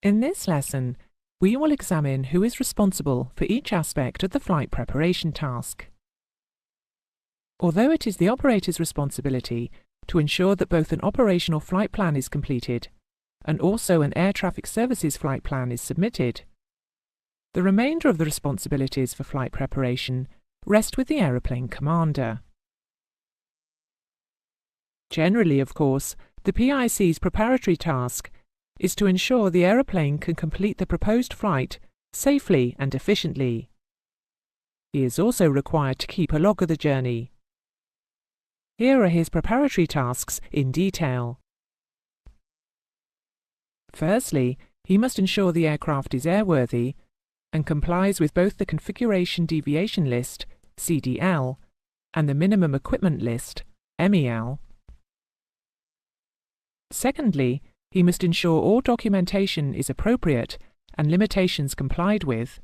In this lesson, we will examine who is responsible for each aspect of the flight preparation task. Although it is the operator's responsibility to ensure that both an operational flight plan is completed and also an air traffic services flight plan is submitted, the remainder of the responsibilities for flight preparation rest with the aeroplane commander. Generally, of course, the PIC's preparatory task is to ensure the aeroplane can complete the proposed flight safely and efficiently. He is also required to keep a log of the journey. Here are his preparatory tasks in detail. Firstly, he must ensure the aircraft is airworthy and complies with both the Configuration Deviation List, CDL, and the Minimum Equipment List, MEL. Secondly, he must ensure all documentation is appropriate and limitations complied with.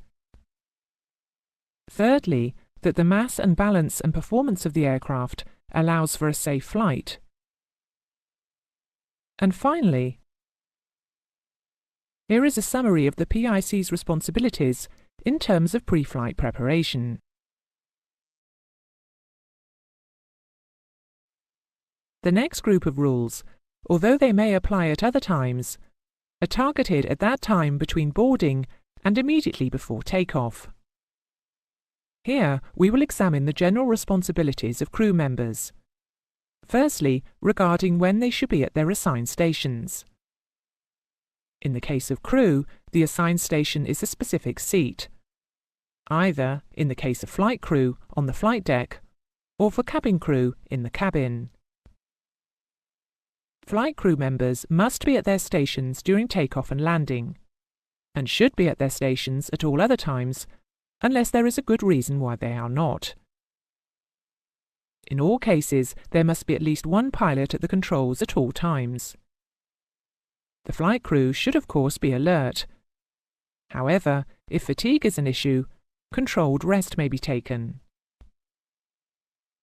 Thirdly, that the mass and balance and performance of the aircraft allows for a safe flight. And finally, here is a summary of the PIC's responsibilities in terms of pre-flight preparation. The next group of rules, although they may apply at other times, are targeted at that time between boarding and immediately before takeoff. Here, we will examine the general responsibilities of crew members. Firstly, regarding when they should be at their assigned stations. In the case of crew, the assigned station is a specific seat, either, in the case of flight crew, on the flight deck, or for cabin crew, in the cabin. Flight crew members must be at their stations during takeoff and landing, and should be at their stations at all other times, unless there is a good reason why they are not. In all cases, there must be at least one pilot at the controls at all times. The flight crew should of course be alert. However, if fatigue is an issue, controlled rest may be taken.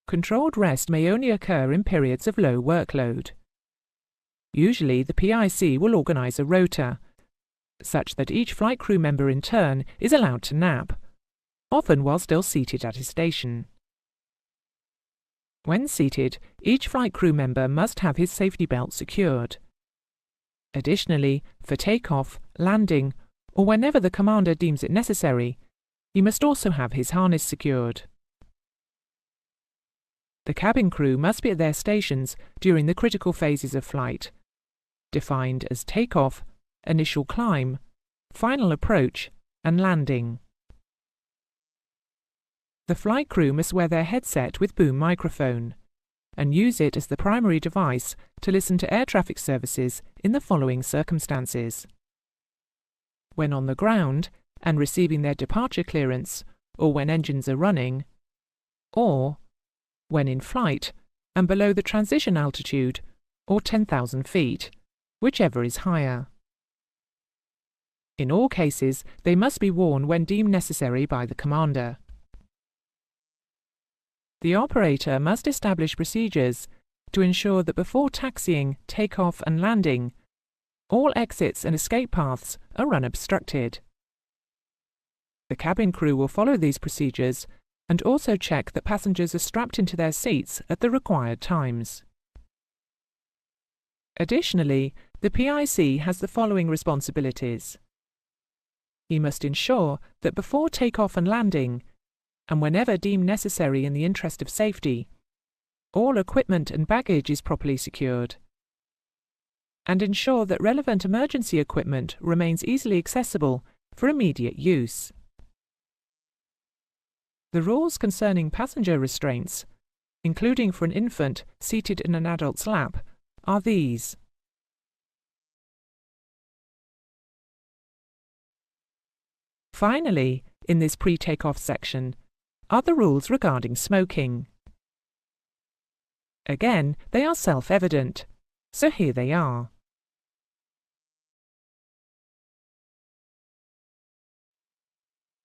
Controlled rest may only occur in periods of low workload. Usually, the PIC will organise a rota, such that each flight crew member in turn is allowed to nap, often while still seated at his station. When seated, each flight crew member must have his safety belt secured. Additionally, for takeoff, landing, or whenever the commander deems it necessary, he must also have his harness secured. The cabin crew must be at their stations during the critical phases of flight, defined as takeoff, initial climb, final approach, and landing. The flight crew must wear their headset with boom microphone and use it as the primary device to listen to air traffic services in the following circumstances: when on the ground and receiving their departure clearance, or when engines are running, or when in flight and below the transition altitude, or 10,000 feet, whichever is higher. In all cases, they must be worn when deemed necessary by the commander. The operator must establish procedures to ensure that before taxiing, takeoff and landing, all exits and escape paths are unobstructed. The cabin crew will follow these procedures and also check that passengers are strapped into their seats at the required times. Additionally, the PIC has the following responsibilities. He must ensure that before takeoff and landing, and whenever deemed necessary in the interest of safety, all equipment and baggage is properly secured, and ensure that relevant emergency equipment remains easily accessible for immediate use. The rules concerning passenger restraints, including for an infant seated in an adult's lap, are these. Finally, in this pre-takeoff section, are the rules regarding smoking. Again, they are self-evident, so here they are.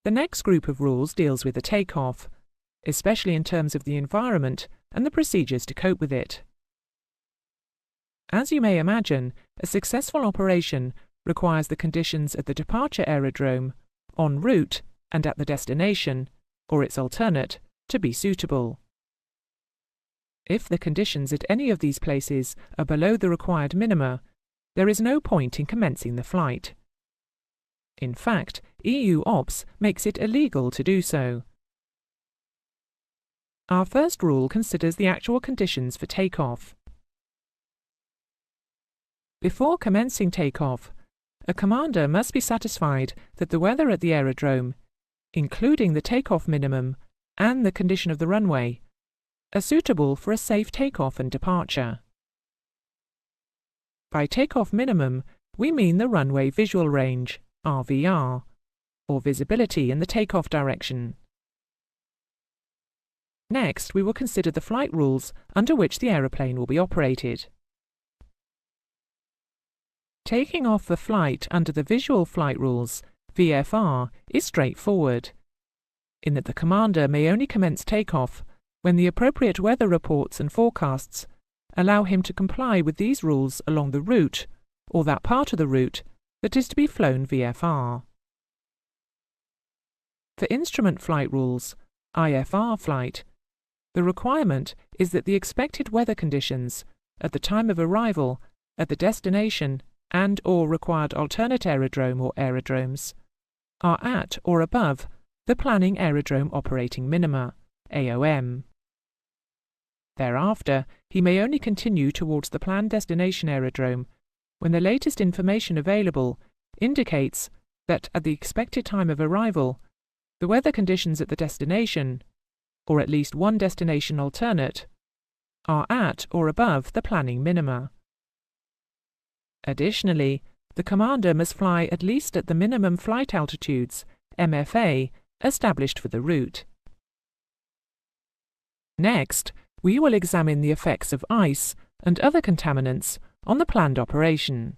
The next group of rules deals with the takeoff, especially in terms of the environment and the procedures to cope with it. As you may imagine, a successful operation requires the conditions at the departure aerodrome, en route, and at the destination, or its alternate, to be suitable. If the conditions at any of these places are below the required minima, there is no point in commencing the flight. In fact, EU OPS makes it illegal to do so. Our first rule considers the actual conditions for takeoff. Before commencing takeoff, a commander must be satisfied that the weather at the aerodrome, including the takeoff minimum and the condition of the runway, are suitable for a safe takeoff and departure. By takeoff minimum, we mean the runway visual range, RVR, or visibility in the takeoff direction. Next, we will consider the flight rules under which the aeroplane will be operated. Taking off for flight under the visual flight rules, VFR, is straightforward, in that the commander may only commence takeoff when the appropriate weather reports and forecasts allow him to comply with these rules along the route, or that part of the route, that is to be flown VFR. For instrument flight rules, IFR flight, the requirement is that the expected weather conditions at the time of arrival at the destination and/or required alternate aerodrome or aerodromes are at or above the planning aerodrome operating minima, AOM. Thereafter, he may only continue towards the planned destination aerodrome when the latest information available indicates that at the expected time of arrival, the weather conditions at the destination, or at least one destination alternate, are at or above the planning minima. Additionally, the commander must fly at least at the minimum flight altitudes, MFA, established for the route. Next, we will examine the effects of ice and other contaminants on the planned operation.